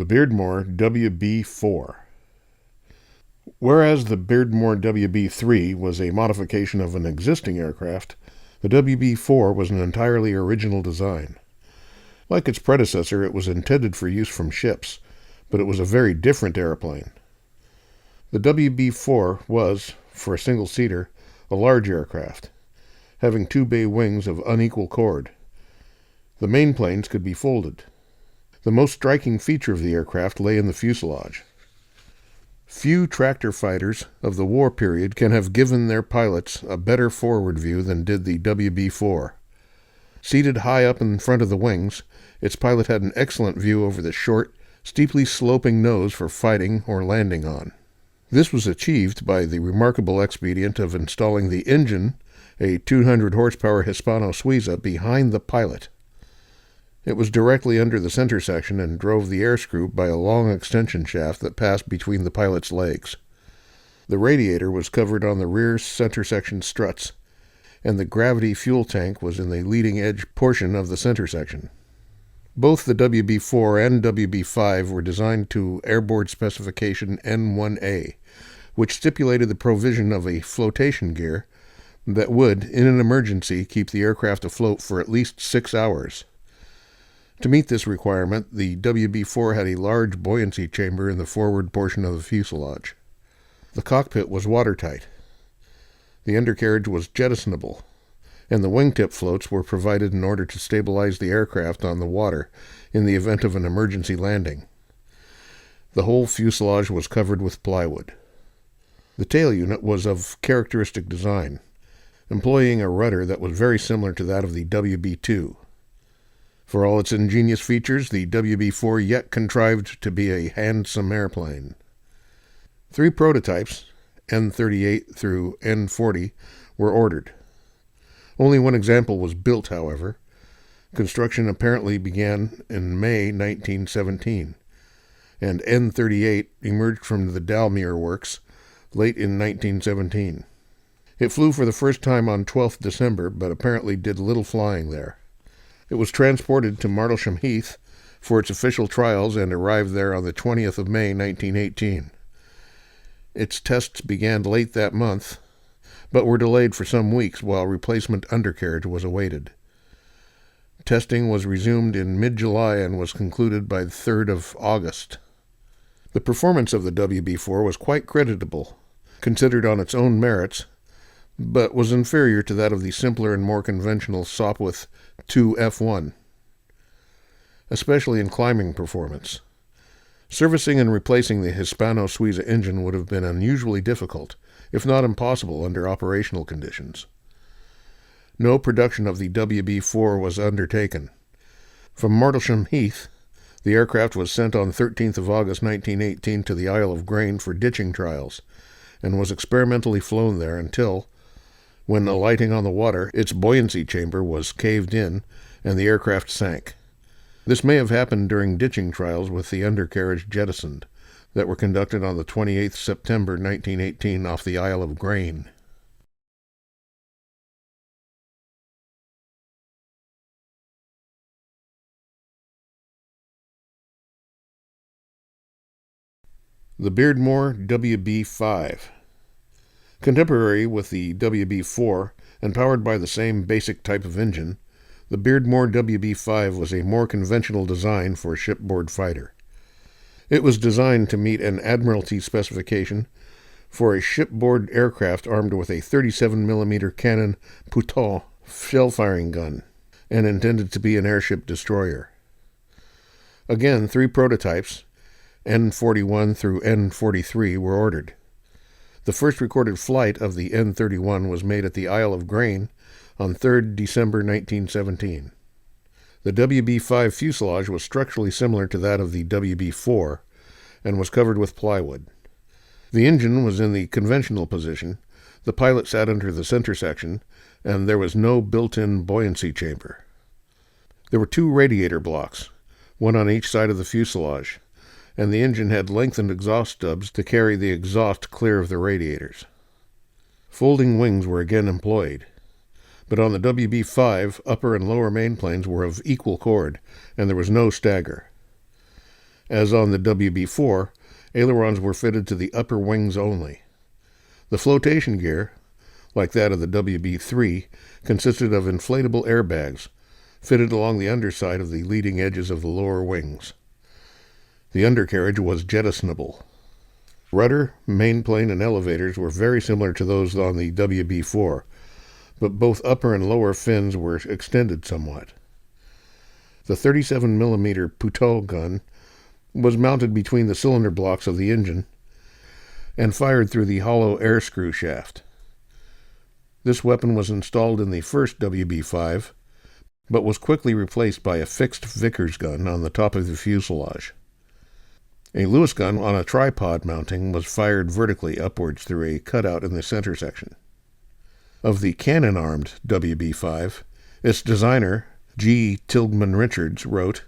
The Beardmore WB IV. Whereas the Beardmore WB III was a modification of an existing aircraft, the WB IV was an entirely original design. Like its predecessor, it was intended for use from ships, but it was a very different airplane. The WB IV was, for a single-seater, a large aircraft, having two bay wings of unequal chord. The main planes could be folded. The most striking feature of the aircraft lay in the fuselage. Few tractor fighters of the war period can have given their pilots a better forward view than did the WB-4. Seated high up in front of the wings, its pilot had an excellent view over the short, steeply sloping nose for fighting or landing on. This was achieved by the remarkable expedient of installing the engine, a 200 horsepower Hispano Suiza, behind the pilot. It was directly under the center section and drove the air screw by a long extension shaft that passed between the pilot's legs. The radiator was covered on the rear center section struts, and the gravity fuel tank was in the leading edge portion of the center section. Both the WB-4 and WB-5 were designed to airboard specification N1A, which stipulated the provision of a flotation gear that would, in an emergency, keep the aircraft afloat for at least 6 hours. To meet this requirement, the WB-4 had a large buoyancy chamber in the forward portion of the fuselage. The cockpit was watertight. The undercarriage was jettisonable, and the wingtip floats were provided in order to stabilize the aircraft on the water in the event of an emergency landing. The whole fuselage was covered with plywood. The tail unit was of characteristic design, employing a rudder that was very similar to that of the WB-2. For all its ingenious features, the WB-4 yet contrived to be a handsome airplane. 3 prototypes, N38 through N40, were ordered. Only one example was built, however. Construction apparently began in May 1917, and N38 emerged from the Dalmere Works late in 1917. It flew for the first time on 12th December, but apparently did little flying there. It was transported to Martlesham Heath for its official trials and arrived there on the 20th of May, 1918. Its tests began late that month, but were delayed for some weeks while replacement undercarriage was awaited. Testing was resumed in mid-July and was concluded by the 3rd of August. The performance of the WB-4 was quite creditable, considered on its own merits, but was inferior to that of the simpler and more conventional Sopwith II F1, especially in climbing performance. Servicing and replacing the Hispano Suiza engine would have been unusually difficult, if not impossible, under operational conditions. No production of the WB-4 was undertaken. From Martlesham Heath, the aircraft was sent on 13th of August 1918 to the Isle of Grain for ditching trials, and was experimentally flown there until, when alighting on the water, its buoyancy chamber was caved in and the aircraft sank. This may have happened during ditching trials with the undercarriage jettisoned, that were conducted on the 28th September 1918 off the Isle of Grain. The Beardmore WB-V. Contemporary with the WB-4 and powered by the same basic type of engine, the Beardmore WB-V was a more conventional design for a shipboard fighter. It was designed to meet an Admiralty specification for a shipboard aircraft armed with a 37mm Cannon Pouton shell-firing gun and intended to be an airship destroyer. Again, 3 prototypes, N41 through N43, were ordered. The first recorded flight of the N31 was made at the Isle of Grain on 3rd December 1917. The WB-V fuselage was structurally similar to that of the WB-4 and was covered with plywood. The engine was in the conventional position, the pilot sat under the center section, and there was no built-in buoyancy chamber. There were 2 radiator blocks, one on each side of the fuselage, and the engine had lengthened exhaust stubs to carry the exhaust clear of the radiators. Folding wings were again employed, but on the WB-V, upper and lower main planes were of equal chord, and there was no stagger. As on the WB-4, ailerons were fitted to the upper wings only. The flotation gear, like that of the WB-3, consisted of inflatable airbags, fitted along the underside of the leading edges of the lower wings. The undercarriage was jettisonable. Rudder, mainplane, and elevators were very similar to those on the WB-4, but both upper and lower fins were extended somewhat. The 37mm Puteaux gun was mounted between the cylinder blocks of the engine and fired through the hollow air screw shaft. This weapon was installed in the first WB-5, but was quickly replaced by a fixed Vickers gun on the top of the fuselage. A Lewis gun on a tripod mounting was fired vertically upwards through a cutout in the center section. Of the cannon-armed WB-5, its designer, G. Tilghman Richards, wrote,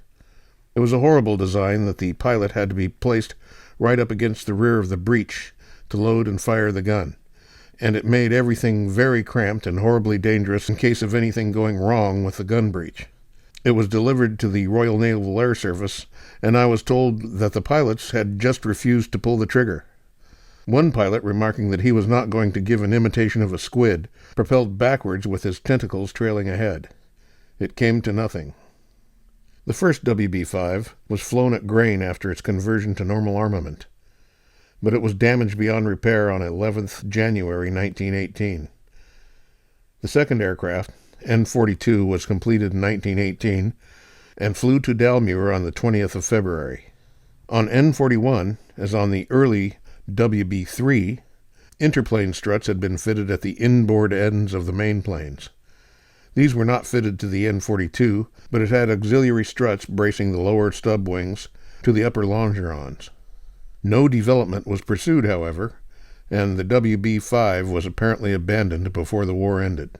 "It was a horrible design that the pilot had to be placed right up against the rear of the breech to load and fire the gun, and it made everything very cramped and horribly dangerous in case of anything going wrong with the gun breech. It was delivered to the Royal Naval Air Service, and I was told that the pilots had just refused to pull the trigger. One pilot, remarking that he was not going to give an imitation of a squid, propelled backwards with his tentacles trailing ahead. It came to nothing." The first WB-5 was flown at grain after its conversion to normal armament, but it was damaged beyond repair on 11th January 1918. The second aircraft, N-42, was completed in 1918 and flew to Dalmuir on the 20th of February. On N-41, as on the early WB-3, interplane struts had been fitted at the inboard ends of the mainplanes. These were not fitted to the N-42, but it had auxiliary struts bracing the lower stub wings to the upper longerons. No development was pursued, however, and the WB-5 was apparently abandoned before the war ended.